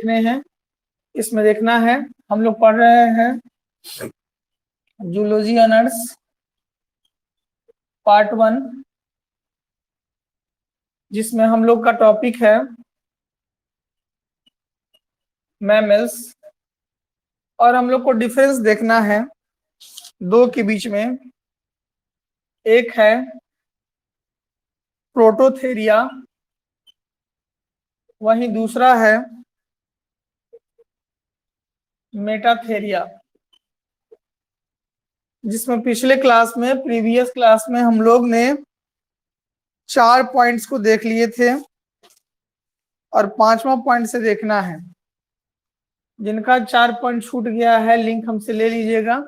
देखने हैं। इसमें देखना है, हम लोग पढ़ रहे हैं जूलॉजी ऑनर्स पार्ट 1, जिसमें हम लोग का टॉपिक है मैमल्स, और हम लोग को डिफरेंस देखना है दो के बीच में। एक है प्रोटोथेरिया, वहीं दूसरा है मेटाथेरिया, जिसमें पिछले क्लास में, प्रीवियस क्लास में हम लोग ने 4 पॉइंट्स को देख लिए थे और 5वां पॉइंट से देखना है। जिनका 4 पॉइंट छूट गया है लिंक हमसे ले लीजिएगा।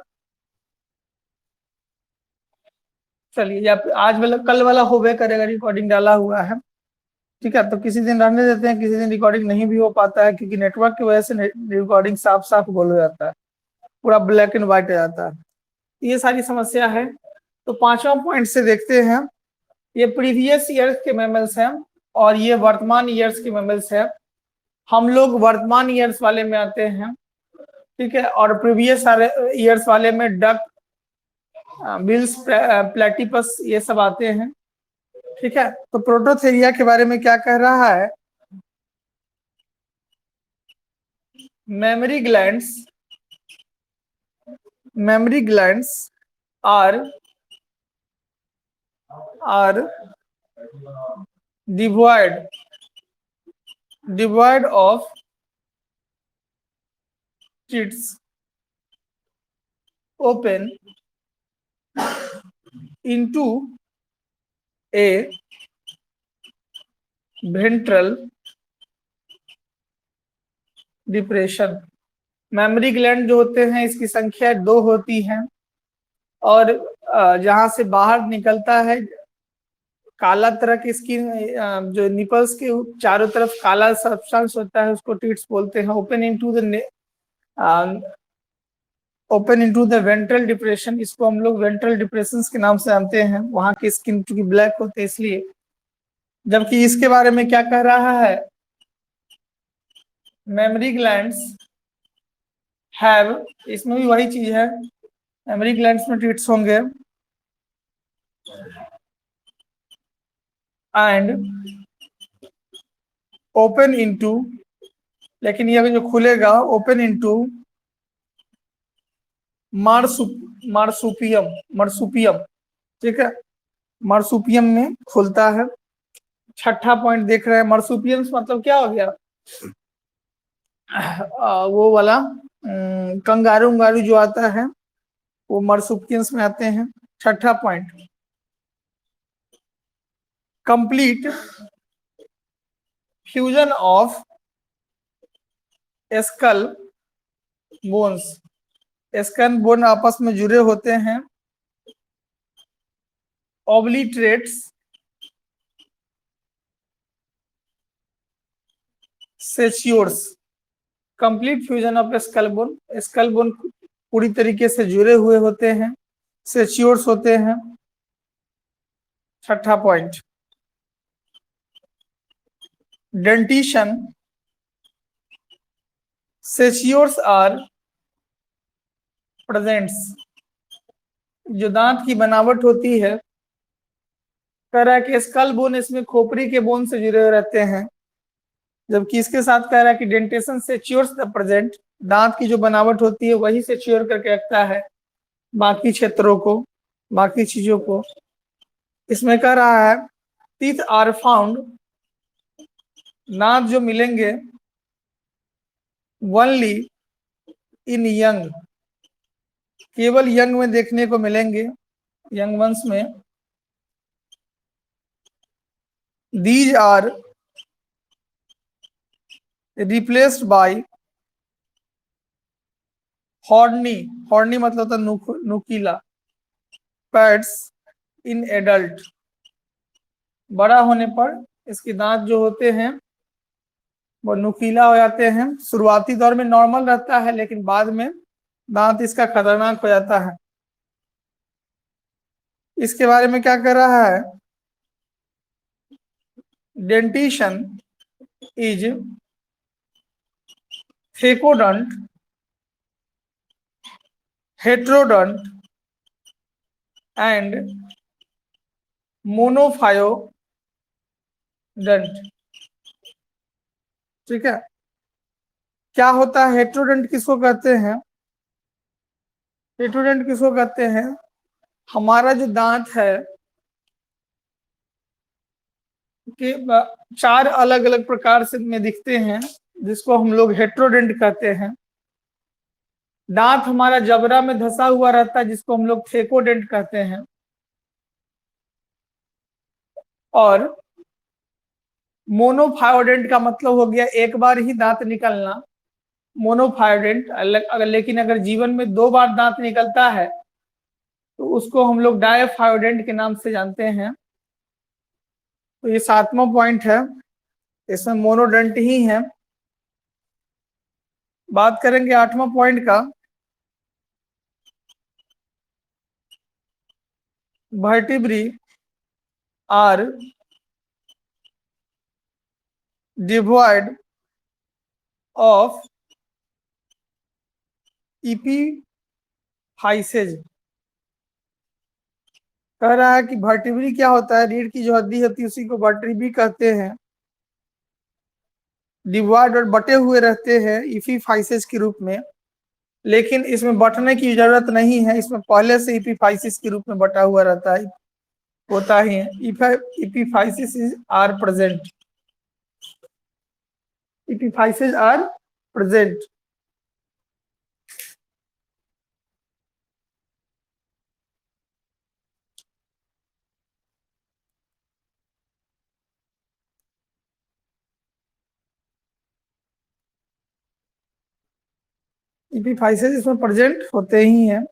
चलिए, या आज वाला कल वाला होवे करेगा, रिकॉर्डिंग डाला हुआ है, ठीक है। तो किसी दिन रहने देते हैं, किसी दिन रिकॉर्डिंग नहीं भी हो पाता है, क्योंकि नेटवर्क की वजह से रिकॉर्डिंग साफ साफ गोल हो जाता है, पूरा ब्लैक एंड व्हाइट आ जाता है। ये सारी समस्या है। तो 5वां पॉइंट से देखते हैं। ये प्रीवियस ईयर्स के मेमल्स हैं और ये वर्तमान ईयर्स के मेमल्स है। हम लोग वर्तमान ईयर्स वाले में आते हैं, ठीक है, और प्रीवियस ईयर्स वाले में डक, बिल्स, प्लेटिपस, ये सब आते हैं, ठीक है। तो प्रोटोथेरिया के बारे में क्या कह रहा है? Mammary glands are devoid of teats, open into a ventral depression। Memory gland जो होते हैं, इसकी संख्या 2 होती है, और जहां से बाहर निकलता है काला तरह की स्किन, जो निपल्स के चारों तरफ काला सब्सटेंस होता है, उसको टीट्स बोलते हैं। Open into the ventral depression, इसको हम लोग वेंट्रल डिप्रेशन के नाम से जानते हैं। वहां की स्किन चूंकि ब्लैक होते हैं इसलिए। जबकि इसके बारे में क्या कह रहा है? मेमोरी ग्लैंड्स हैव, इसमें भी वही चीज है, मेमोरी ग्लैंड्स में टीट्स होंगे एंड ओपन इनटू, लेकिन ये जो खुलेगा ओपन इनटू मार्सुपियम, ठीक है, मार्सुपियम में खुलता है। 6ठा पॉइंट देख रहे हैं, मार्सुपियम मतलब क्या हो गया? वो वाला कंगारू उंगारू जो आता है, वो मार्सुपियंस में आते हैं। 6ठा point, complete fusion of skull bones, skull bone आपस में जुड़े होते हैं। Obliterates sutures, complete fusion of skull bone पूरी तरीके से जुड़े हुए होते हैं, सेच्योर्स होते हैं। 6ठा पॉइंट, डेंटिशन सेच्योर्स आर प्रेजेंट्स, जो दांत की बनावट होती है, कह रहा है कि स्कल बोन इसमें खोपड़ी के बोन से जुड़े रहते हैं, जबकि इसके साथ कह रहा है कि डेंटेशन सेच्योर्स द प्रेजेंट, दांत की जो बनावट होती है वही सेच्योर करके रखता है बाकी क्षेत्रों को, बाकी चीजों को। इसमें कह रहा है टीथ आर फाउंड, दांत जो मिलेंगे ओनली इन यंग, केवल यंग में देखने को मिलेंगे, यंग वंश में। These are replaced by horny मतलब होता नुकीला, पैड्स इन एडल्ट, बड़ा होने पर इसके दांत जो होते हैं वो नुकीला हो जाते हैं। शुरुआती दौर में नॉर्मल रहता है, लेकिन बाद में दांत इसका खतरनाक हो जाता है। इसके बारे में क्या कह रहा है? Dentition is thecodont, heterodont and monophyodont. ठीक है, क्या होता है हेट्रोडंट किसको कहते हैं? हेट्रोडंट किसको कहते हैं? हमारा जो दांत है कि चार अलग अलग प्रकार से में दिखते हैं, जिसको हम लोग हेट्रोडेंट कहते हैं। दांत हमारा जबड़ा में धंसा हुआ रहता है, जिसको हम लोग थेकोडेंट कहते हैं। और मोनोफायोडेंट का मतलब हो गया एक बार ही दांत निकलना, मोनोफायोडेंट। अगर लेकिन अगर जीवन में दो बार दांत निकलता है तो उसको हम लोग डायफायोडेंट के नाम से जानते हैं। तो ये 7वां पॉइंट है, इसमें मोनोडेंट ही है। बात करेंगे 8वां पॉइंट का। Vertebrae are devoid of epiphyses. कह रहा है कि वर्टिब्री क्या होता है, रीढ़ की जो हड्डी होती है उसी को वर्टिब्री कहते हैं। डिवाइड और बटे हुए रहते हैं इपीफाइसेज के रूप में, लेकिन इसमें बटने की जरूरत नहीं है, इसमें पहले से इपीफाइसिस के रूप में बटा हुआ रहता है, होता ही है। Epiphysis are present, epiphysis are present. Epiphysis इसमें प्रेजेंट होते ही हैं।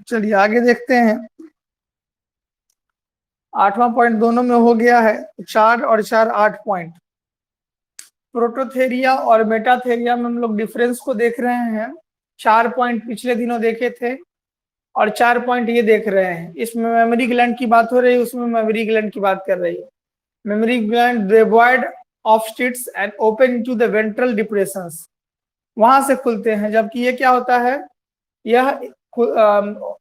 चलिए आगे देखते हैं। 8वां पॉइंट दोनों में हो गया है, 4 और 4 8 पॉइंट। प्रोटोथेरिया और मेटाथेरिया में हम लोग डिफरेंस को देख रहे हैं। 4 पॉइंट पिछले दिनों देखे थे और 4 पॉइंट ये देख रहे हैं। इसमें मेमोरी ग्लैंड की बात हो रही है, उसमें मेमोरी ग्लैंड की बात कर रही है। Mammary gland devoid of teats and open into the ventral depressions, वहां से खुलते हैं। जबकि ये क्या होता है, यह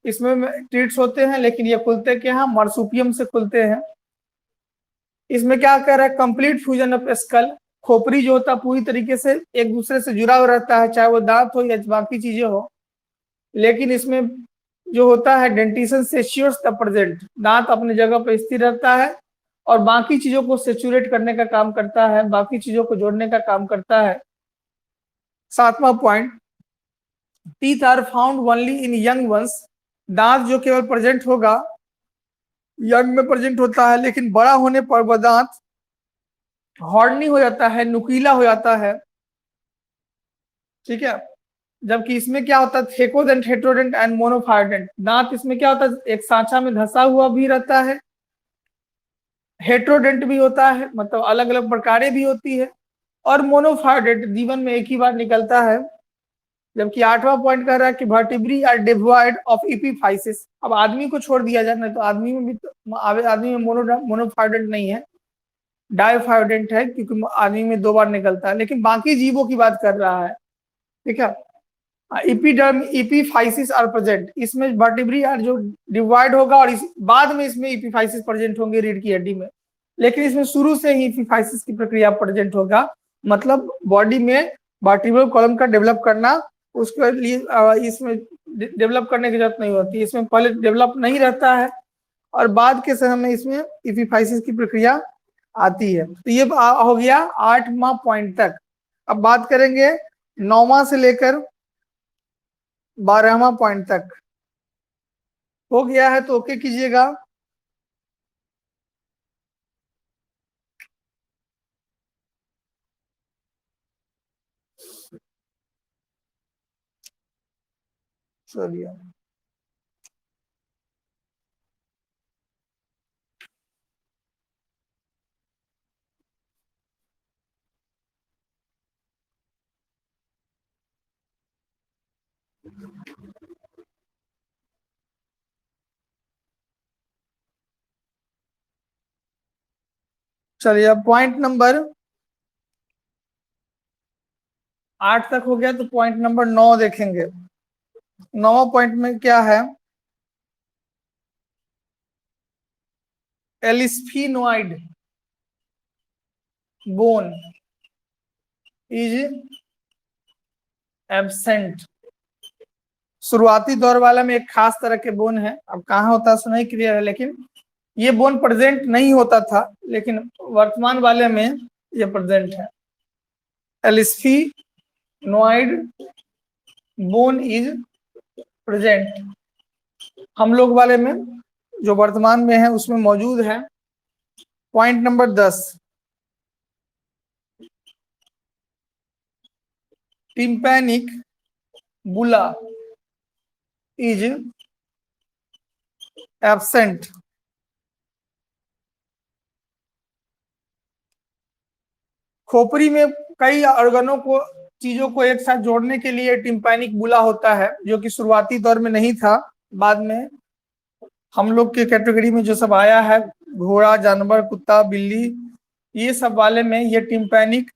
इसमें टिट्स होते हैं, लेकिन ये खुलते क्या है, मार्सुपियम से खुलते हैं। इसमें क्या कर रहा है, कंप्लीट फ्यूजन ऑफ स्कल। खोपड़ी जो होता है पूरी तरीके से एक दूसरे से जुड़ा हुआ रहता है, चाहे वो दांत हो या बाकी चीजें हो। लेकिन इसमें जो होता है डेंटिशन सेच्योर्स द प्रेजेंट, दांत अपने जगह पर स्थिर रहता है और बाकी चीजों को सेचुरेट करने का काम करता है, बाकी चीजों को जोड़ने का काम करता है। 7वां point, teeth are found only in young ones, दांत जो केवल प्रेजेंट होगा यंग में प्रेजेंट होता है, लेकिन बड़ा होने पर वह दांत हॉर्नी हो जाता है, नुकीला हो जाता है। ठीक है, जबकि इसमें क्या होता है, थेकोडेंट, हेट्रोडेंट एंड मोनोफायोडेंट। दांत इसमें क्या होता है, एक सांचा में धंसा हुआ भी रहता है, हेट्रोडेंट भी होता है, मतलब अलग अलग प्रकारें भी होती है, और मोनोफायोडेंट जीवन में एक ही बार निकलता है। जबकि 8वां पॉइंट कह रहा है कि vertebrae are devoid of epiphysis. अब आदमी को छोड़ दिया जाए ना, तो आदमी में भी तो आदमी में मोनोफायोडेंट नहीं है, डायफायोडेंट है, क्योंकि आदमी में 2 बार निकलता है, लेकिन बाकी जीवों की बात कर रहा है। ठीक है, इपीडर्म इपीफाइसिस आर प्रेजेंट, इसमें वर्टिब्री आर जो डिवाइड होगा और बाद में इसमें इपीफाइसिस प्रेजेंट होंगे रीढ़ की हड्डी में, लेकिन इसमें शुरू से ही इपीफाइसिस की प्रक्रिया प्रेजेंट होगा। मतलब बॉडी में वर्टिब्रल कॉलम का डेवलप करना, उसके लिए इसमें डेवलप करने की जरूरत नहीं होती, इसमें पहले डेवलप नहीं रहता है और बाद के समय में इसमें इपीफाइसिस की प्रक्रिया आती है। तो ये हो गया 8वां पॉइंट तक। अब बात करेंगे 9वां से लेकर 12वां पॉइंट तक। हो गया है तो ओके कीजिएगा। चलिए चलिए, अब पॉइंट नंबर 8 तक हो गया तो पॉइंट नंबर 9 देखेंगे। 9वां पॉइंट में क्या है, एलिस्फिनोइड बोन इज एब्सेंट। शुरुआती दौर वाला में एक खास तरह के बोन है, अब कहाँ होता है नहीं क्लियर है, लेकिन ये बोन प्रेजेंट नहीं होता था, लेकिन वर्तमान वाले में ये प्रेजेंट है। एलिस्फिनोइड बोन इज प्रेजेंट, हम लोग वाले में जो वर्तमान में है उसमें मौजूद है। पॉइंट नंबर 10, टिम्पैनिक बुला इज एब्सेंट। खोपड़ी में कई ऑर्गनों को, चीजों को एक साथ जोड़ने के लिए टिम्पैनिक बुला होता है, जो कि शुरुआती दौर में नहीं था। बाद में हम लोग के कैटेगरी में जो सब आया है, घोड़ा, जानवर, कुत्ता, बिल्ली, ये सब वाले में ये टिम्पैनिक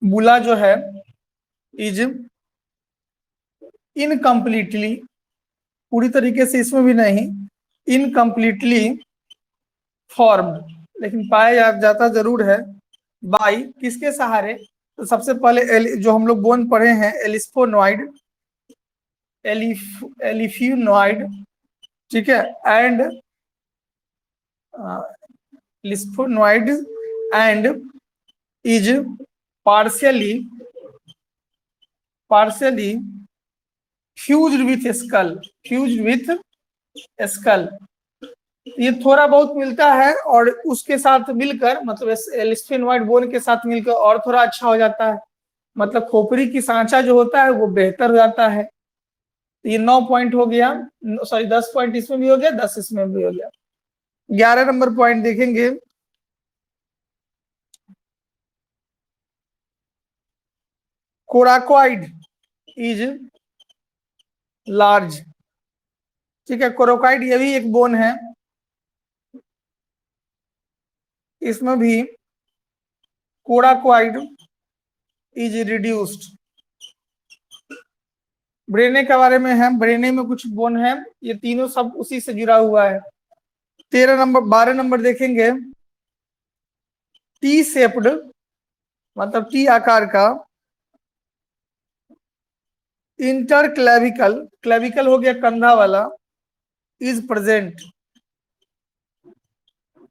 बुला जो है इज इनकम्प्लीटली, पूरी तरीके से इसमें भी नहीं, इनकम्प्लीटली फॉर्म्ड, लेकिन पाया जाता जरूर है। बाई किसके सहारे, तो सबसे पहले जो हम लोग बोन पढ़े हैं एलिस्फोनोइड, एलिफ्यूनोइड, ठीक है, and alisphenoid and is partially fused with skull, fused with skull, ये थोड़ा बहुत मिलता है और उसके साथ मिलकर, मतलब एलिस्फिनोइड बोन के साथ मिलकर और थोड़ा अच्छा हो जाता है, मतलब खोपड़ी की सांचा जो होता है वो बेहतर हो जाता है। ये 9 पॉइंट हो गया, सॉरी 10 पॉइंट इसमें भी हो गया, 10 इसमें भी हो गया। 11 नंबर पॉइंट देखेंगे, कोराकोइड इज लार्ज, ठीक है, कोराकोइड ये भी एक बोन है, इसमें भी कोराकोइड इज रिड्यूस्ड। ब्रेने के बारे में है, ब्रेने में कुछ बोन है, ये तीनों सब उसी से जुड़ा हुआ है। 12 नंबर देखेंगे, टी शेप्ड, मतलब टी आकार का, इंटर क्लेविकल, क्लेविकल हो गया कंधा वाला, इज प्रेजेंट,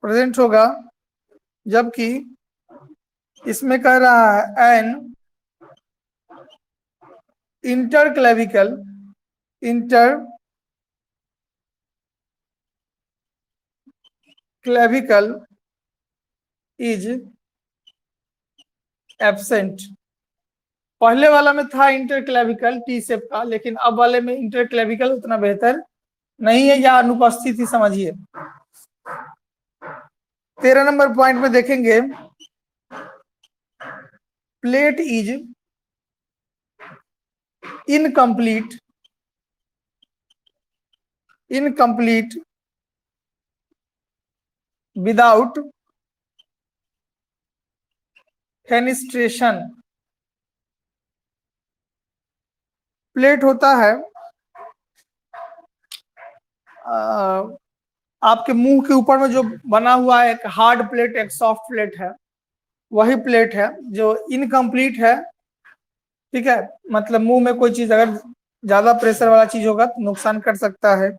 प्रेजेंट होगा, जबकि इसमें कह रहा है an interclavicle, interclavicle is absent. पहले वाला में था इंटर क्लेविकल टी शेप का, लेकिन अब वाले में इंटर क्लेविकल उतना बेहतर नहीं है या अनुपस्थित ही समझिए। 13 नंबर पॉइंट में देखेंगे, plate is incomplete, incomplete without fenestration. Plate होता है आपके मुंह के ऊपर में जो बना हुआ है, एक हार्ड प्लेट, एक सॉफ्ट प्लेट है, वही प्लेट है जो इनकम्प्लीट है, ठीक है, मतलब मुंह में कोई चीज अगर ज्यादा प्रेशर वाला चीज होगा तो नुकसान कर सकता है,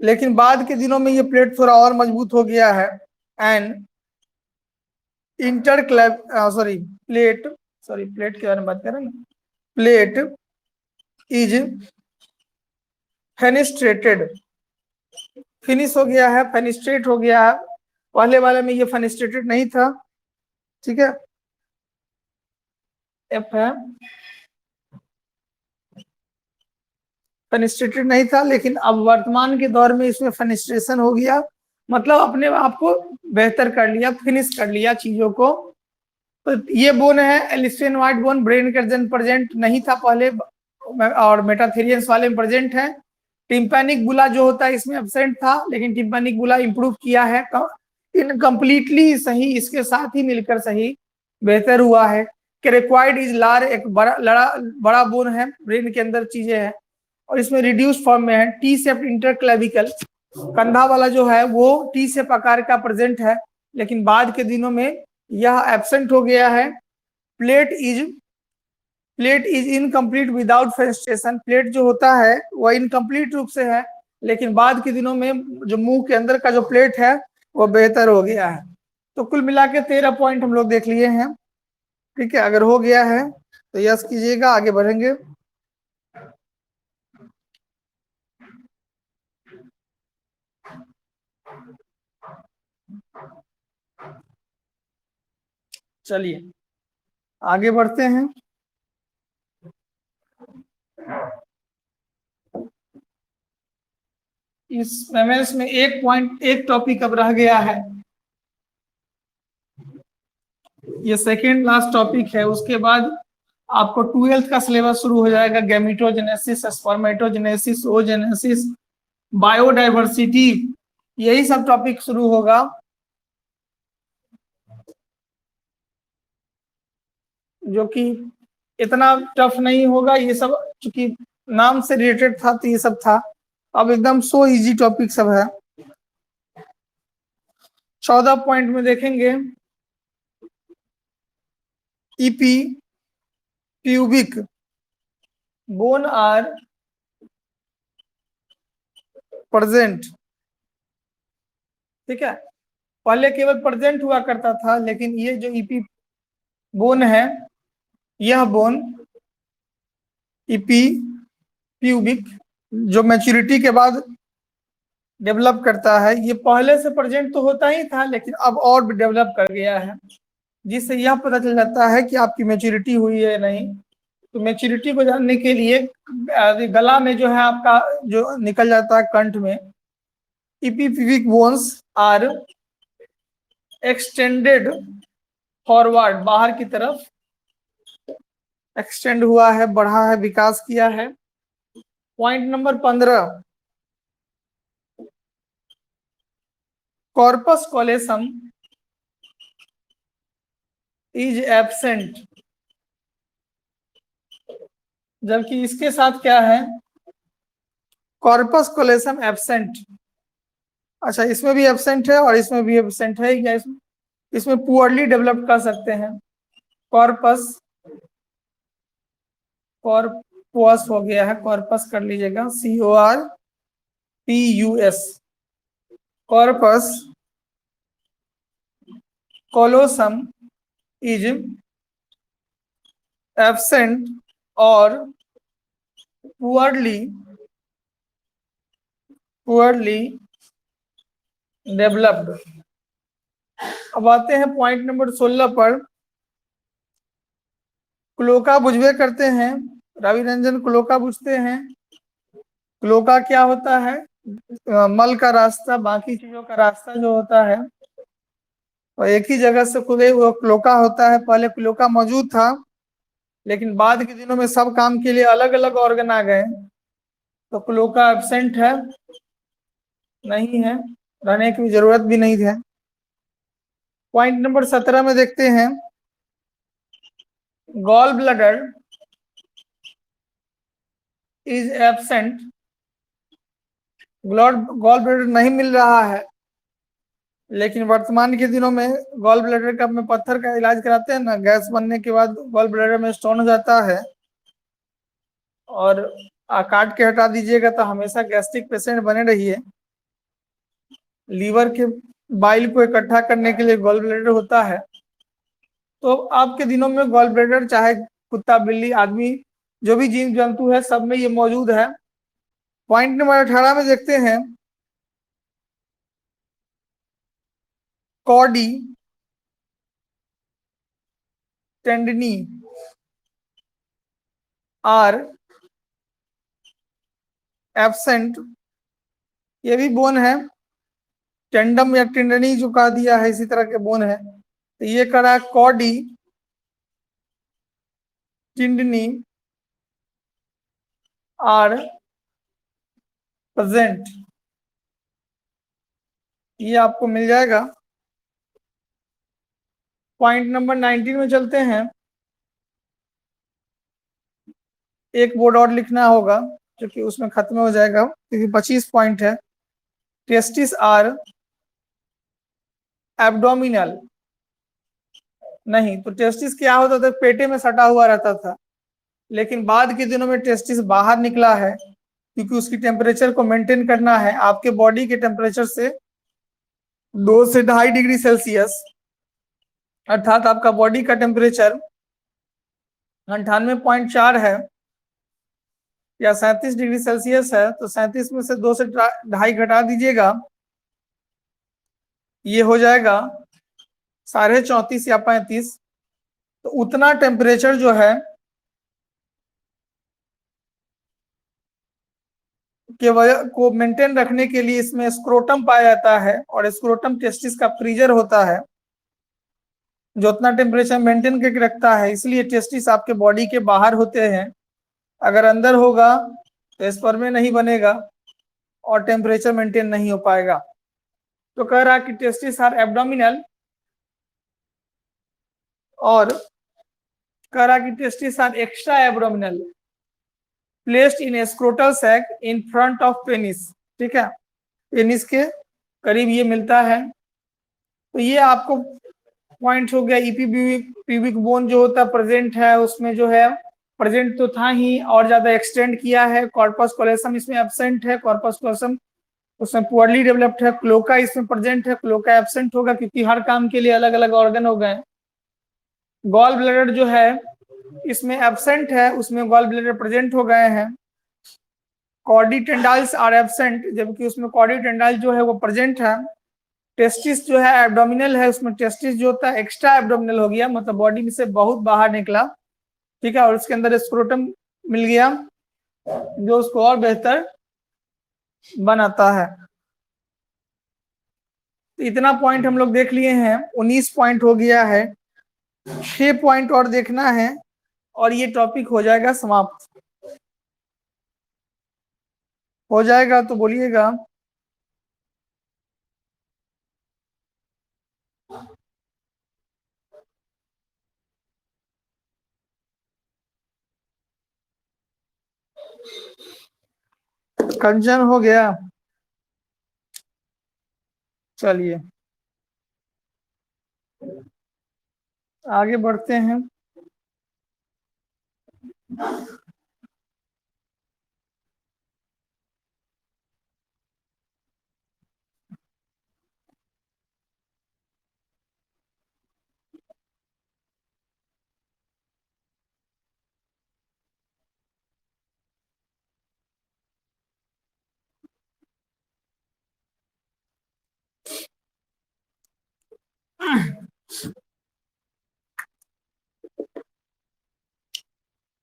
लेकिन बाद के दिनों में ये प्लेट थोड़ा और मजबूत हो गया है। एंड प्लेट के बारे में बात कर रहे हैं ना, प्लेट इज फेनिस्ट्रेटेड, फिनिश हो गया है, फेनिस्ट्रेट हो गया है, पहले वाले में ये फेनिस्ट्रेटेड नहीं था, ठीक है, एफ है, फेनिस्ट्रेटेड नहीं था, लेकिन अब वर्तमान के दौर में इसमें फेनिस्ट्रेशन हो गया, मतलब अपने आप को बेहतर कर लिया, फिनिश कर लिया चीजों को। तो ये बोन है एलिस्फेनोइड बोन, ब्रेन के जन प्रेजेंट नहीं था पहले, और मेटाथेरियंस वाले में प्रेजेंट है। टिम्पैनिक बुला जो होता है इसमें एब्सेंट था, लेकिन टिम्पैनिक बुला इंप्रूव किया है, इनकम्प्लीटली सही, इसके साथ ही मिलकर सही बेहतर हुआ है। कैरेक्वाइड इज लार, एक बड़ा बोन है, ब्रेन के अंदर चीजें हैं, और इसमें रिड्यूस फॉर्म में है। टी शेप इंटरक्लेविकल, कंधा वाला जो है वो टी शेप आकार का प्रेजेंट है, लेकिन बाद के दिनों में यह एब्सेंट हो गया है। Plate is incomplete without fenestration, plate जो होता है वह इनकम्प्लीट रूप से है, लेकिन बाद के दिनों में जो मुंह के अंदर का जो प्लेट है वो बेहतर हो गया है। तो कुल मिला के 13 पॉइंट हम लोग देख लिए हैं। ठीक है, अगर हो गया है तो यस कीजिएगा, आगे बढ़ेंगे। चलिए आगे बढ़ते हैं। इस एमएस में एक टॉपिक अब रह गया है, ये सेकेंड लास्ट टॉपिक है। उसके बाद आपको 12th का सिलेबस शुरू हो जाएगा। गैमेटोजेनेसिस, स्पर्मेटोजेनेसिस, ओजेनेसिस, बायोडाइवर्सिटी, यही सब टॉपिक शुरू होगा। जो कि इतना टफ नहीं होगा, ये सब चूंकि नाम से रिलेटेड था तो ये सब था। अब एकदम सो इजी टॉपिक सब है। 14 पॉइंट में देखेंगे, epipubic bone are present. ठीक है, पहले केवल प्रेजेंट हुआ करता था, लेकिन ये जो ईपी बोन है, यह बोन ईपी प्यूबिक जो मैच्योरिटी के बाद डेवलप करता है, ये पहले से प्रेजेंट तो होता ही था, लेकिन अब और भी डेवलप कर गया है, जिससे यह पता चल जाता है कि आपकी मैच्योरिटी हुई है नहीं। तो मैच्योरिटी को जानने के लिए गला में जो है आपका जो निकल जाता है कंठ में, ईपीप्यूबिक बोन्स आर एक्सटेंडेड फॉरवर्ड, बाहर की तरफ एक्सटेंड हुआ है, बढ़ा है, विकास किया है। Point number 15, corpus callosum is absent, जबकि इसके साथ क्या है, कॉर्पस कॉलेसम एब्सेंट। अच्छा, इसमें भी एब्सेंट है और इसमें भी एब्सेंट है क्या? इसमें पुअरली डेवलप कर सकते हैं। कॉर्पस, कॉर्पस हो गया है, कॉर्पस कर लीजिएगा, CORPUS, कॉर्पस कोलोसम इज एब्सेंट और पुअरली डेवलप्ड। अब आते हैं पॉइंट नंबर 16 पर। क्लोका बुझवे करते हैं, रवि रंजन क्लोका बुझते हैं। क्लोका क्या होता है? मल का रास्ता, बाकी चीजों का रास्ता जो होता है और एक ही जगह से खुले वो क्लोका होता है। पहले क्लोका मौजूद था, लेकिन बाद के दिनों में सब काम के लिए अलग अलग ऑर्गन आ गए, तो क्लोका एब्सेंट है, नहीं है, रहने की जरूरत भी नहीं है। पॉइंट नंबर 17 में देखते हैं, gall bladder is absent, gall bladder नहीं मिल रहा है, लेकिन वर्तमान के दिनों में गॉल ब्लैडर का में पत्थर का इलाज कराते हैं ना, गैस बनने के बाद गॉल ब्लैडर में स्टोन हो जाता है, और काट के हटा दीजिएगा तो हमेशा गैस्ट्रिक पेशेंट बने रहिए। लीवर के बाइल को इकट्ठा करने के लिए गॉल ब्लैडर होता है। तो आपके दिनों में गॉल ब्लैडर चाहे कुत्ता, बिल्ली, आदमी, जो भी जीव जंतु है, सब में ये मौजूद है। पॉइंट नंबर 18 में देखते हैं, कॉडी टेंडनी आर एब्सेंट, ये भी बोन है, टेंडम या टेंडनी जो कहा दिया है, इसी तरह के बोन है। तो ये करा कॉडी टिंडनी आर प्रेजेंट, ये आपको मिल जाएगा। पॉइंट नंबर 19 में चलते हैं, एक बोर्ड और लिखना होगा जो कि उसमें खत्म हो जाएगा, क्योंकि 25 पॉइंट है। टेस्टिस आर एब्डोमिनल, नहीं तो टेस्टिस क्या होता था, पेटे में सटा हुआ रहता था, लेकिन बाद के दिनों में टेस्टिस बाहर निकला है, क्योंकि उसकी टेम्परेचर को मेंटेन करना है आपके बॉडी के टेम्परेचर से 2 से 2.5 डिग्री सेल्सियस, अर्थात आपका बॉडी का टेम्परेचर 98.4 है या 37 डिग्री सेल्सियस है, तो 37 में से 2 से 2.5 घटा दीजिएगा, ये हो जाएगा 34.5 या 35। तो उतना टेम्परेचर जो है के वजह को मेंटेन रखने के लिए इसमें स्क्रोटम पाया जाता है, और स्क्रोटम टेस्टिस का फ्रीजर होता है जो उतना टेम्परेचर मेंटेन करके रखता है, इसलिए टेस्टिस आपके बॉडी के बाहर होते हैं। अगर अंदर होगा तो स्पर्म में नहीं बनेगा और टेम्परेचर मेंटेन नहीं हो पाएगा। तो कह रहा कि टेस्टिस आर एब्डोमिनल, और कह रहा कि testis are extra abdominal placed in scrotal sac in front of penis. ठीक है, पेनिस के करीब ये मिलता है। तो ये आपको पॉइंट हो गया। पीबिक बोन जो होता है प्रेजेंट है, उसमें जो है प्रेजेंट तो था ही और ज्यादा एक्सटेंड किया है। कॉर्पस कोलेसम इसमें एब्सेंट है, कॉर्पस कोलेसम उसमें पुअरली डेवलप्ड है। क्लोका इसमें प्रेजेंट है, क्लोका एब्सेंट होगा क्योंकि हर काम के लिए अलग अलग ऑर्गन हो गए। गॉल ब्लैडर जो है इसमें एब्सेंट है, उसमें गॉल ब्लैडर प्रेजेंट हो गए हैं। कॉर्डी टेंडाइल्स आर एब्सेंट, जबकि उसमें कॉर्डी टेंडाइल जो है वो प्रेजेंट है। टेस्टिस जो है एब्डोमिनल है, उसमें टेस्टिस जो होता है एक्स्ट्रा एब्डोमिनल हो गया, मतलब बॉडी में से बहुत बाहर निकला। ठीक है, और उसके अंदर स्क्रोटम मिल गया जो उसको और बेहतर बनाता है। तो इतना पॉइंट हम लोग देख लिए हैं, 19 पॉइंट हो गया है। 6 पॉइंट और देखना है और ये टॉपिक हो जाएगा समाप्त। हो जाएगा तो बोलिएगा। कंचन हो गया, चलिए आगे बढ़ते हैं।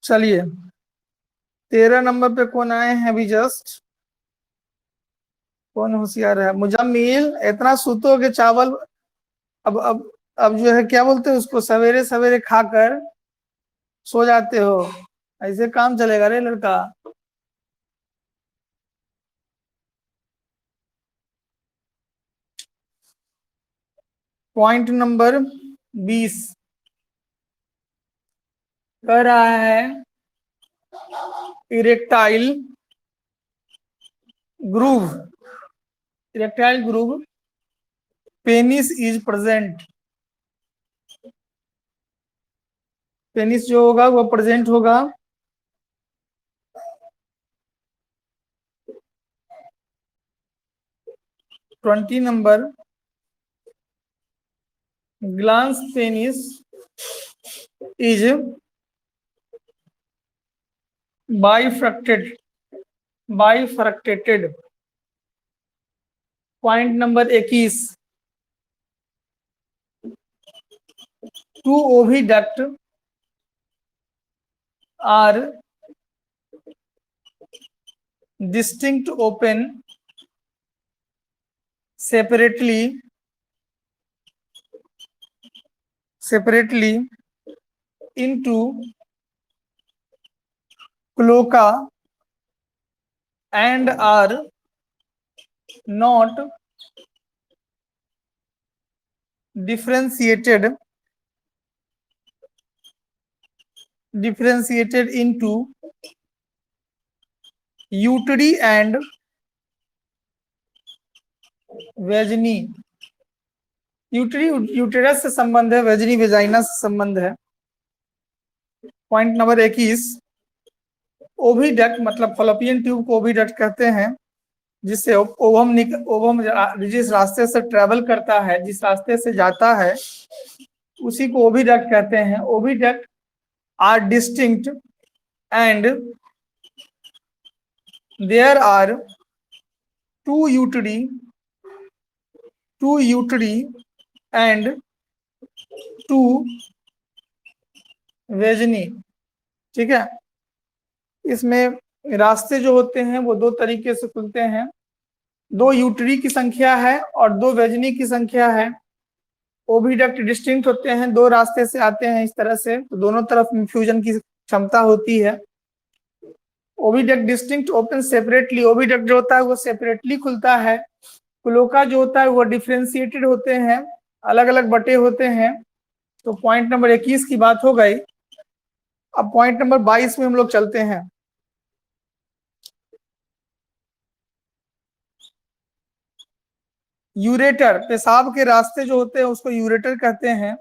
चलिए 13 नंबर पे कौन आए हैं अभी जस्ट, कौन होशियार है? मुजम्मिल, इतना सूतोगे चावल। अब जो है क्या बोलते हैं उसको, सवेरे सवेरे खाकर सो जाते हो, ऐसे काम चलेगा रे लड़का। पॉइंट नंबर 20 कह रहा है erectile groove, erectile groove penis is present. Penis जो होगा वो प्रेजेंट होगा 20 number. Glans penis is bifurcated, bifurcated. Point number 21 two oviduct are distinct open separately into cloaca and are not differentiated into uteri and vaginae. Uteri uterus से संबंध है, vaginae vagina से संबंध है। पॉइंट नंबर 21, ओविडक्ट मतलब Fallopian tube को oviduct कहते हैं, जिससे ओवम जिस रास्ते से ट्रेवल करता है, जिस रास्ते से जाता है, उसी को ओविडक्ट कहते हैं। Oviduct are distinct and there are two uteri and two vaginae. ठीक है, इसमें रास्ते जो होते हैं वो दो तरीके से खुलते हैं, दो यूटरी की संख्या है और दो वेजनी की संख्या है। ओविडक्ट डिस्टिंक्ट होते हैं, दो रास्ते से आते हैं इस तरह से, तो दोनों तरफ इंफ्यूजन की क्षमता होती है। Oviduct distinct open separately, oviduct जो होता है वो सेपरेटली खुलता है। क्लोका जो होता है वो डिफ्रेंशिएटेड होते हैं, अलग अलग बटे होते हैं। तो पॉइंट नंबर 21 की बात हो गई। अब पॉइंट नंबर 22 में हम लोग चलते हैं। यूरेटर, पेशाब के रास्ते जो होते हैं उसको यूरेटर कहते हैं।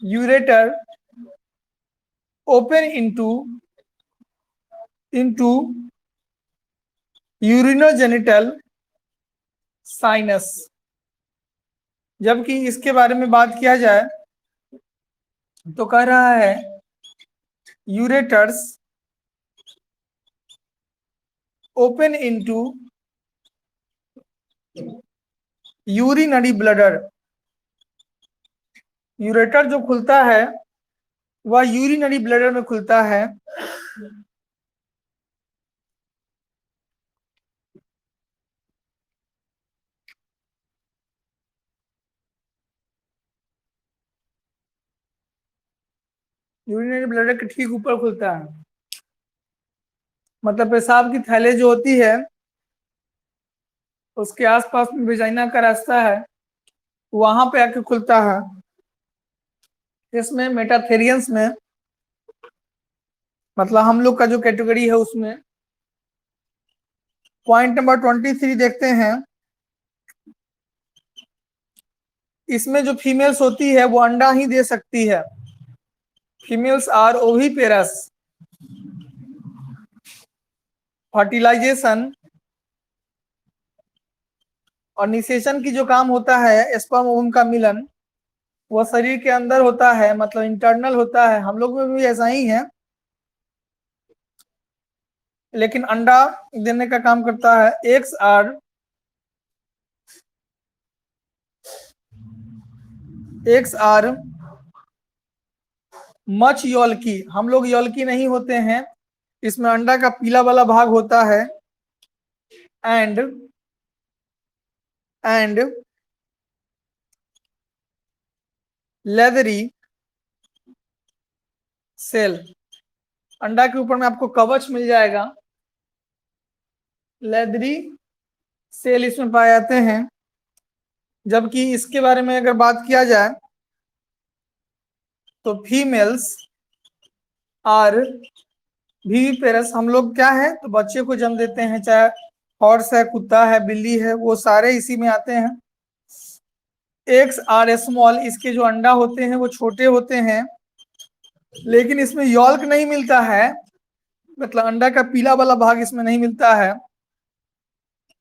Ureter open into urinogenital sinus. जबकि इसके बारे में बात किया जाए तो कह रहा है ureters open into urinary bladder. Ureter जो खुलता है वह यूरिनरी ब्लडर में खुलता है। यूरिनरी ब्लडर के ठीक ऊपर खुलता है, मतलब पेशाब की थैली जो होती है उसके आसपास में वेजाइना का रास्ता है, वहां पे आके खुलता है। इसमें मेटाथेरियंस में, मतलब हम लोग का जो कैटेगरी है उसमें, पॉइंट नंबर 23 देखते हैं। इसमें जो फीमेल्स होती है वो अंडा ही दे सकती है। Females are oviparous. फर्टिलाइजेशन और निषेचन की जो काम होता है, स्पर्म ओवम का मिलन, वो शरीर के अंदर होता है, मतलब इंटरनल होता है। हम लोग में भी ऐसा ही है, लेकिन अंडा देने का काम करता है। एक्स आर मच यौल्की, हम लोग यौल्की नहीं होते हैं, इसमें अंडा का पीला वाला भाग होता है। एंड लेदरी सेल, अंडा के ऊपर में आपको कवच मिल जाएगा, लेदरी सेल इसमें पाए जाते हैं। जबकि इसके बारे में अगर बात किया जाए तो फीमेल्स आर विविपेरस। हम लोग क्या है, तो बच्चे को जन्म देते हैं, चाहे हॉर्स है, कुत्ता है, बिल्ली है, वो सारे इसी में आते हैं। एक्स आर स्मॉल, इसके जो अंडा होते हैं वो छोटे होते हैं, लेकिन इसमें यॉल्क नहीं मिलता है, मतलब अंडा का पीला वाला भाग इसमें नहीं मिलता है,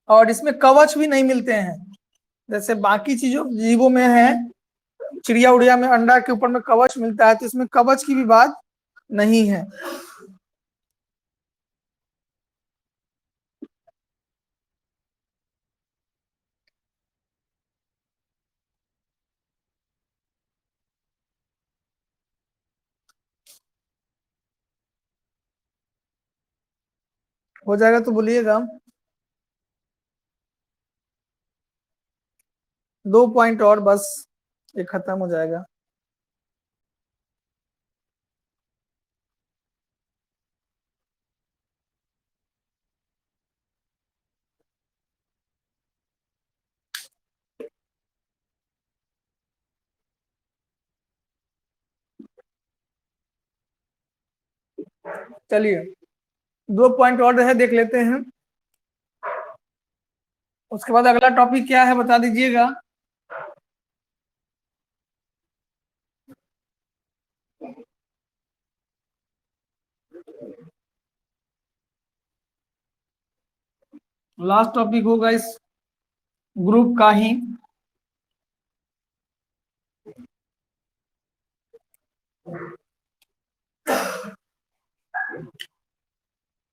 और इसमें कवच भी नहीं मिलते हैं जैसे बाकी चीजों जीवों में है। चिड़िया उड़िया में अंडा के ऊपर में कवच मिलता है, तो इसमें कवच की भी बात नहीं है। हो जाएगा तो बोलिएगा। 2 पॉइंट और बस, ये खत्म हो जाएगा। चलिए, दो पॉइंट और है, देख लेते हैं। उसके बाद अगला टॉपिक क्या है बता दीजिएगा। लास्ट टॉपिक होगा इस ग्रुप का ही।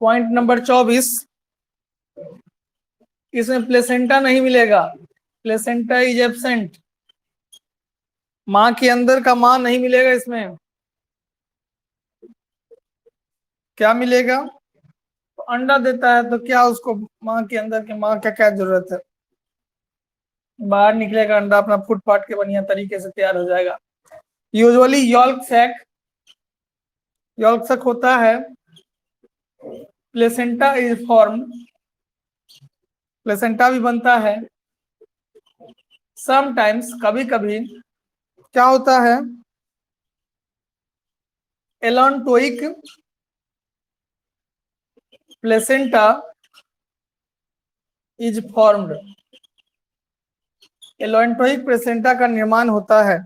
पॉइंट नंबर 24, इसमें प्लेसेंटा नहीं मिलेगा, प्लेसेंटा इज एब्सेंट। माँ के अंदर का माँ नहीं मिलेगा इसमें। क्या मिलेगा? तो अंडा देता है तो क्या उसको माँ के अंदर के माँ का क्या जरूरत है? बाहर निकलेगा अंडा, अपना फूट फाट के बढ़िया तरीके से तैयार हो जाएगा। यूजुअली यॉल्क सैक होता है, प्लेसेंटा इज फॉर्म, प्लेसेंटा भी बनता है। समटाइम्स, कभी कभी क्या होता है, एलॉन्टोइक प्लेसेंटा इज फॉर्म्ड, एलॉन्टोइक प्लेसेंटा का निर्माण होता है।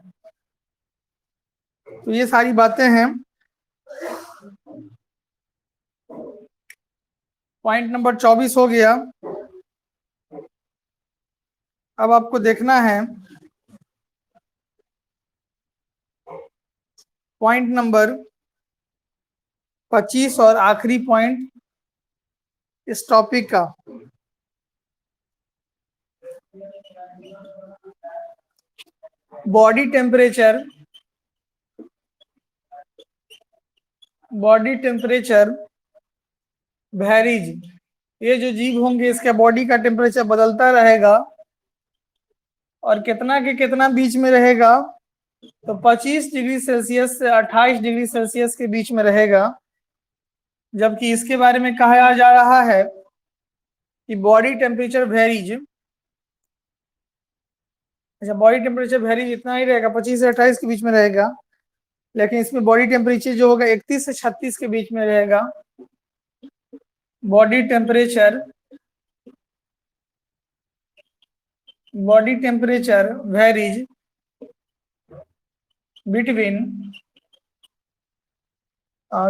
तो ये सारी बातें हैं। पॉइंट नंबर 24 हो गया। अब आपको देखना है पॉइंट नंबर 25 और आखिरी पॉइंट इस टॉपिक का। Body temperature, body temperature varies. ये जो जीव होंगे इसके बॉडी का टेम्परेचर बदलता रहेगा, और कितना के कितना बीच में रहेगा, तो 25 डिग्री सेल्सियस से 28 डिग्री सेल्सियस के बीच में रहेगा। जबकि इसके बारे में कहा जा रहा है कि बॉडी टेम्परेचर वेरीज, अच्छा बॉडी टेम्परेचर वेरीज इतना ही रहेगा, 25 से 28 के बीच में रहेगा। लेकिन इसमें बॉडी टेम्परेचर जो होगा 31 से 36 के बीच में रहेगा। Body temperature, body temperature varies between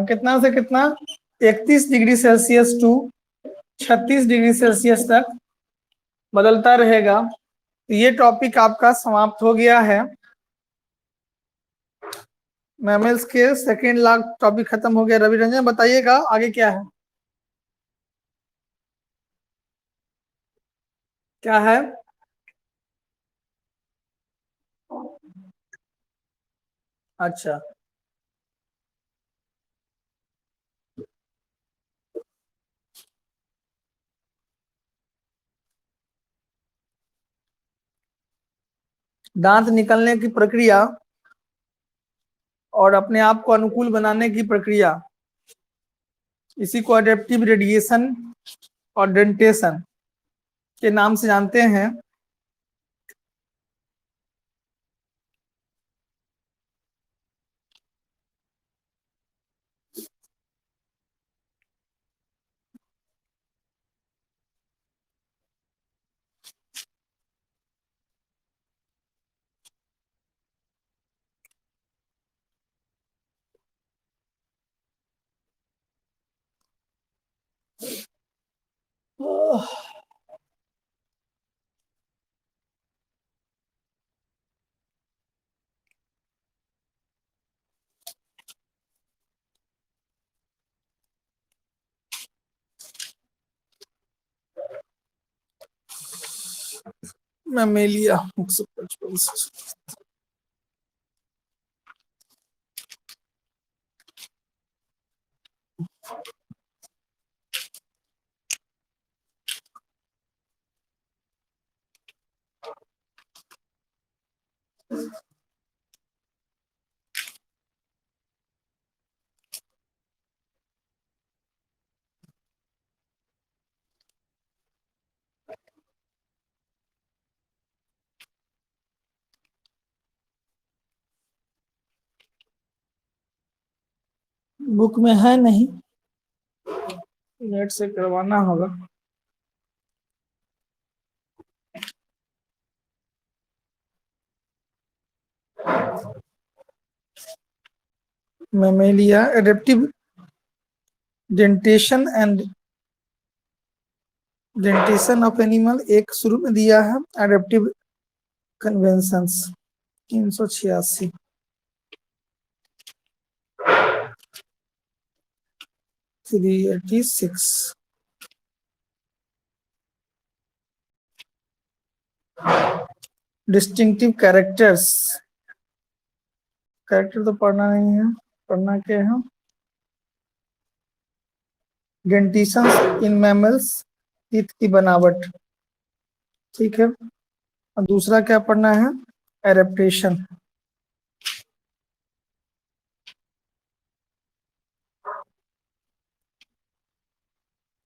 कितना से कितना, 31 degree Celsius to 36 degree Celsius तक बदलता रहेगा। तो ये टॉपिक आपका समाप्त हो गया है। मैमल्स के सेकेंड लाख टॉपिक खत्म हो गया। रवि रंजन बताइएगा आगे क्या है? क्या है? अच्छा, दांत निकलने की प्रक्रिया और अपने आप को अनुकूल बनाने की प्रक्रिया, इसी को अडेप्टिव रेडिएशन और डेंटेशन के नाम से जानते हैं। मैमेलिया 155। बुक में है नहीं। नेट से करवाना होगा। Mammalia adaptive dentition and dentition of animal एक शुरू में दिया है, adaptive conventions 386। Three 86 distinctive characters, character तो पढ़ना नहीं है, पढ़ना क्या है, डेंटिशंस इन मैमल्स, टीथ की बनावट, ठीक है। और दूसरा क्या पढ़ना है, एडेप्टेशन।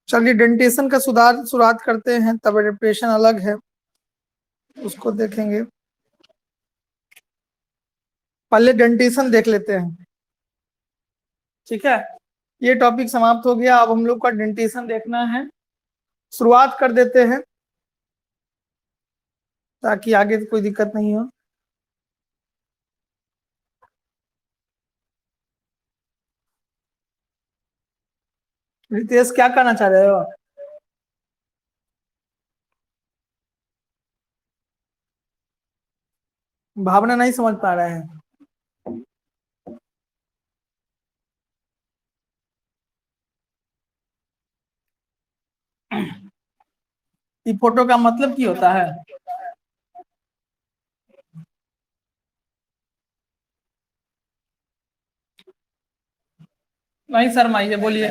चलिए डेंटेशन का सुधार शुरुआत करते हैं, तब एडेप्टेशन अलग है, उसको देखेंगे। पहले डेंटेशन देख लेते हैं, ठीक है। ये टॉपिक समाप्त हो गया, अब हम लोग का डेंटेशन देखना है। शुरुआत कर देते हैं ताकि आगे कोई दिक्कत नहीं हो। रितेश क्या कहना चाह रहे हो? भावना नहीं समझ पा रहे हैं। ये फोटो का मतलब की होता है? नहीं शर्माइए, बोलिए।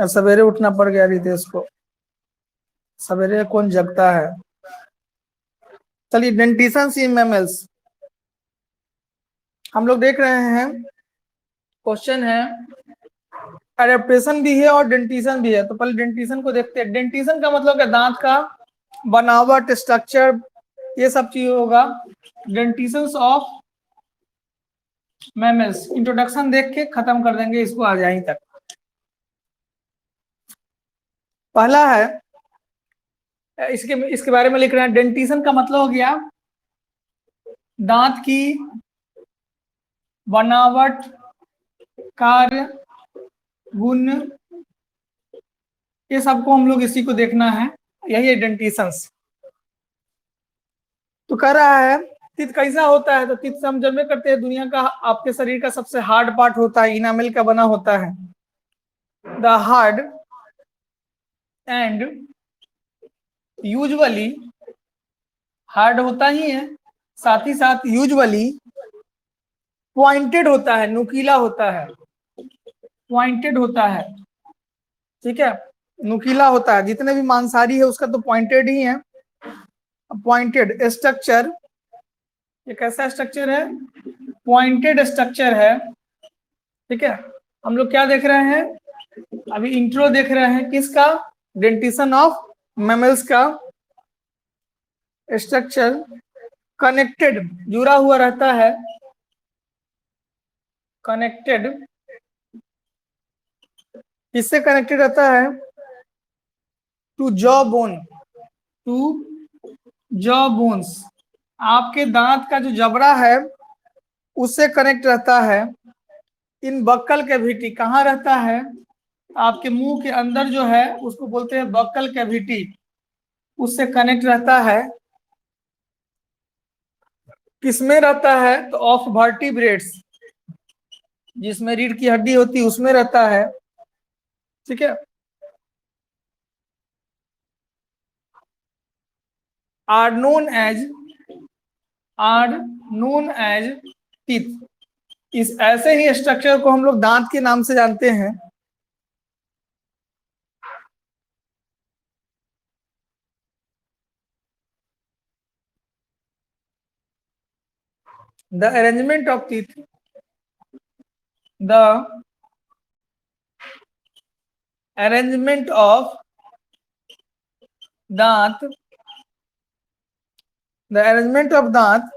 सवेरे उठना पड़ गया रितेश को, सवेरे कौन जगता है। चलिए डेंटिशन इन मैमल्स हम लोग देख रहे हैं। क्वेश्चन है, एडेप्टेशन भी है और डेंटिशन भी है, तो पहले डेंटिशन को देखते हैं। डेंटिशन का मतलब है दांत का बनावट, स्ट्रक्चर, ये सब चीज होगा। डेंटिशन ऑफ मैमल्स, इंट्रोडक्शन देख के खत्म कर देंगे इसको, आ जाए तक। पहला है, इसके बारे में लिख रहे हैं, डेंटिशन का मतलब हो गया दांत की बनावट, कार्य, गुण, ये सबको हम लोग इसी को देखना है, यही है डेंटिशंस। तो कह रहा है तित कैसा होता है, तो तित हम जब में करते हैं, दुनिया का आपके शरीर का सबसे हार्ड पार्ट होता है, इनामिल का बना होता है। The hard and usually, hard होता ही है, साथ ही साथ यूजुअली पॉइंटेड होता है, नुकीला होता है, पॉइंटेड होता है, ठीक है। नुकीला होता है, जितने भी मांसाहारी है उसका तो पॉइंटेड ही है। पॉइंटेड स्ट्रक्चर, ये कैसा स्ट्रक्चर है, पॉइंटेड स्ट्रक्चर है, ठीक है। हम लोग क्या देख रहे हैं, अभी इंट्रो देख रहे हैं किसका, डेंटिशन ऑफ मैमल्स का। स्ट्रक्चर कनेक्टेड, जुड़ा हुआ रहता है, कनेक्टेड, किससे कनेक्टेड रहता है, to jaw bone, to jaw bones, आपके दांत का जो जबड़ा है उससे कनेक्ट रहता है। इन बक्कल कैविटी, कहाँ रहता है, आपके मुंह के अंदर जो है उसको बोलते हैं बक्कल कैविटी, उससे कनेक्ट रहता है। किसमें रहता है, तो ऑफ वर्टिब्रेट्स, जिसमें रीढ़ की हड्डी होती है उसमें रहता है, ठीक है। Are known as, are known as teeth, इस ऐसे ही स्ट्रक्चर को हम लोग दांत के नाम से जानते हैं। The arrangement of teeth, the arrangement of दांत, द अरेंजमेंट ऑफ दांत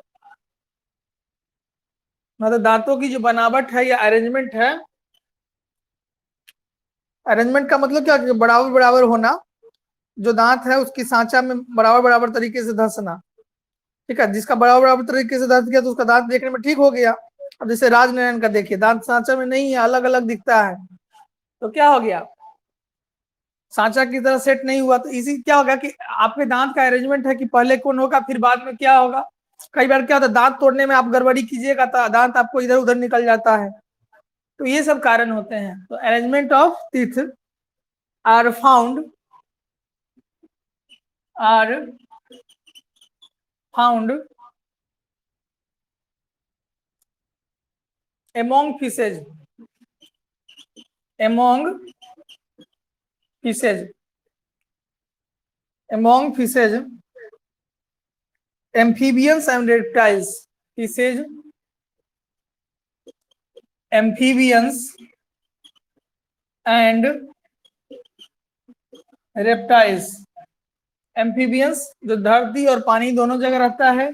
मतलब दांतों की जो बनावट है या अरेंजमेंट है, अरेंजमेंट का मतलब क्या, बराबर बराबर होना, जो दांत है उसकी सांचा में बराबर बराबर तरीके से धंसना। ठीक है, जिसका बराबर बराबर तरीके से धंस गया तो उसका दांत देखने में ठीक हो गया। अब जैसे राजनारायण का देखिए, दांत सांचा में नहीं है, अलग अलग दिखता है, तो क्या हो गया, सांचा की तरह सेट नहीं हुआ। तो इसी क्या होगा कि आपके दांत का अरेंजमेंट है कि पहले कौन होगा फिर बाद में क्या होगा। कई बार क्या होता है, दांत तोड़ने में आप गड़बड़ी कीजिएगा तो दांत आपको इधर उधर निकल जाता है। तो ये सब कारण होते हैं। तो arrangement of teeth are found are found among fishes, among fishes, among fishes, amphibians and reptiles, fishes, amphibians and reptiles। Amphibians जो धरती और पानी दोनों जगह रहता है,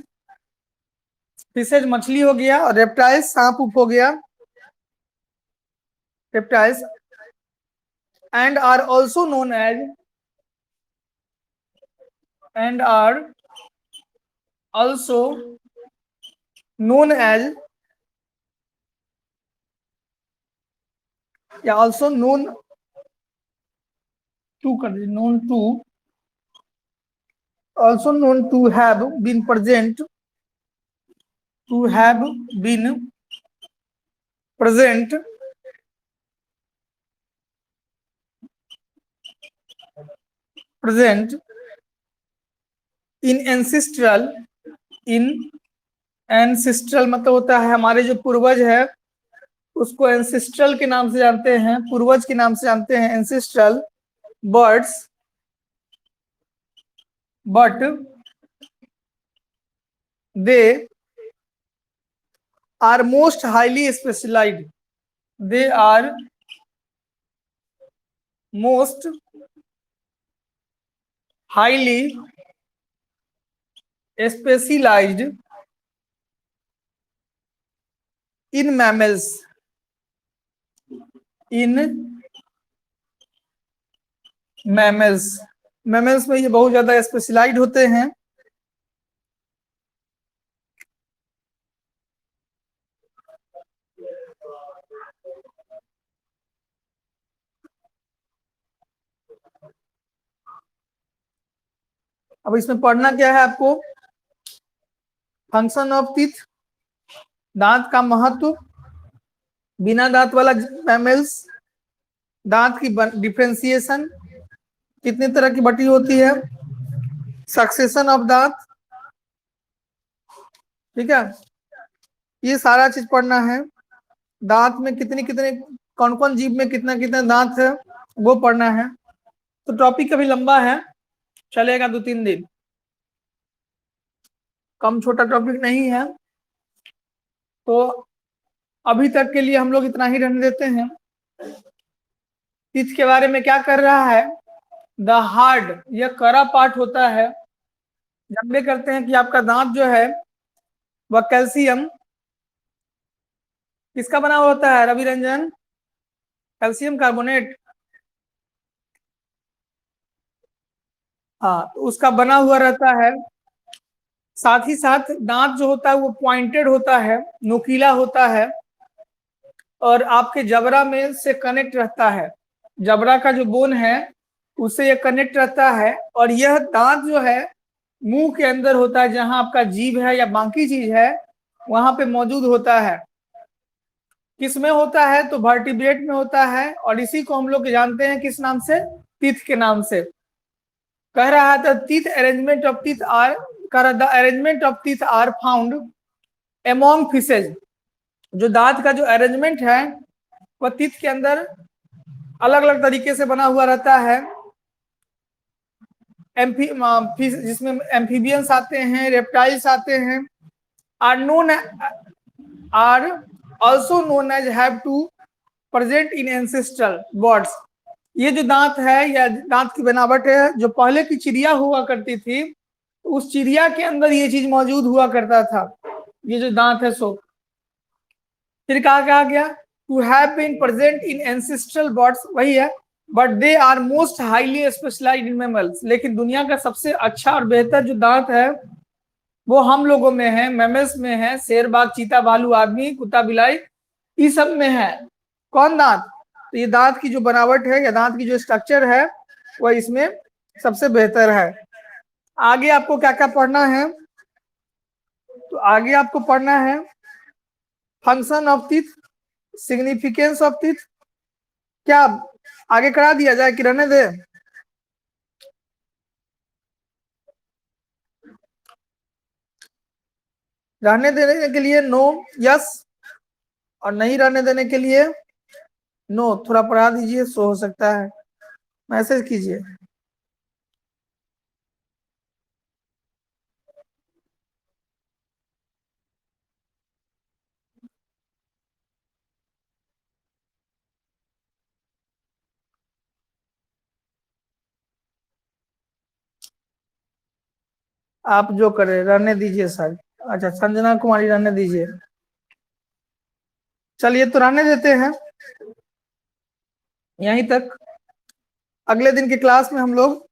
फिशेज मछली हो गया, और रेप्टाइल्स सांप उप हो गया, reptiles, and are also known as, and are also known as, या ऑल्सो नोन टू कर दीजिए, known to, also known to have been present, to have been present present in ancestral, in ancestral मतलब होता है हमारे जो पूर्वज है, उसको एंसेस्ट्रल के नाम से जानते हैं, पूर्वज के नाम से जानते हैं, ancestral birds, but they are most highly specialized, they are most highly specialized in mammals, in mammals, mammals में ये बहुत ज्यादा स्पेशलाइज्ड होते हैं। अब इसमें पढ़ना क्या है आपको, फंक्शन ऑफ टीथ, दांत का महत्व, बिना दांत वाला मैमल्स, दांत की डिफ्रेंसिएशन, कितनी तरह की बटी होती है, सक्सेशन ऑफ दांत, ठीक है, ये सारा चीज पढ़ना है। दांत में कितने कितने, कौन कौन जीव में कितना कितना दांत है, वो पढ़ना है। तो टॉपिक कभी लंबा है, चलेगा 2-3 दिन, कम छोटा टॉपिक नहीं है। तो अभी तक के लिए हम लोग इतना ही रहने देते हैं। टीथ के बारे में क्या कर रहा है, द हार्ड, यह कड़ा पार्ट होता है। जानबे करते हैं कि आपका दांत जो है वह कैल्शियम किसका बना हुआ होता है रवि रंजन, कैल्शियम कार्बोनेट, हाँ, तो उसका बना हुआ रहता है। साथ ही साथ दांत जो होता है वो पॉइंटेड होता है, नुकीला होता है, और आपके जबड़ा में से कनेक्ट रहता है, जबड़ा का जो बोन है उससे ये कनेक्ट रहता है। और यह दांत जो है मुंह के अंदर होता है, जहां आपका जीभ है या बाकी चीज है वहां पे मौजूद होता है। किस में होता है, तो वर्टिब्रेट में होता है, और इसी को हम लोग जानते हैं किस नाम से, टीथ के नाम से। कह रहा था teeth arrangement of teeth are, the arrangement of teeth are found among fishes, जो दांत का जो अरेंजमेंट है वह टीथ के अंदर अलग अलग तरीके से बना हुआ रहता है। जिसमें एम्फीबियंस आते हैं, रेप्टाइल्स आते हैं, are known, are also known as have to present in ancestral birds. ये जो दांत है या दांत की बनावट है, जो पहले की चिड़िया हुआ करती थी, उस चिड़िया के अंदर ये चीज मौजूद हुआ करता था, ये जो दांत है सो। फिर कहा गया to have been present in ancestral birds, वही है, but they are most highly specialized in mammals. लेकिन दुनिया का सबसे अच्छा और बेहतर जो दांत है वो हम लोगों में है, मैमल्स में है, शेर, बाघ, चीता, भालू, आदमी, कुत्ता, बिलाई, इस सब में है। कौन दांत? तो ये दांत की जो बनावट है या दांत की जो स्ट्रक्चर है वह इसमें सबसे बेहतर है। आगे आपको क्या क्या पढ़ना है? तो आगे आपको पढ़ना है function of teeth, significance of teeth. क्या आगे करा दिया जाए कि रहने दे? रहने देने के लिए नो, यस, और नहीं रहने देने के लिए नो। थोड़ा पढ़ा दीजिए, सो हो सकता है, मैसेज कीजिए। आप जो करें रहने दीजिए सर। अच्छा, संजना कुमारी रहने दीजिए। चलिए तो रहने देते हैं यहीं तक। अगले दिन की क्लास में हम लोग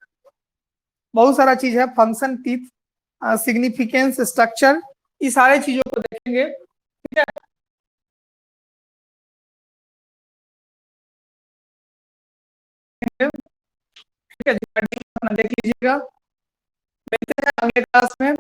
बहुत सारा चीज है, फंक्शन, टीथ, सिग्निफिकेंस, स्ट्रक्चर, इस सारे चीजों को देखेंगे। ठीक है, ठीक है, देख लीजिएगा। मिलते हैं अगले क्लास में।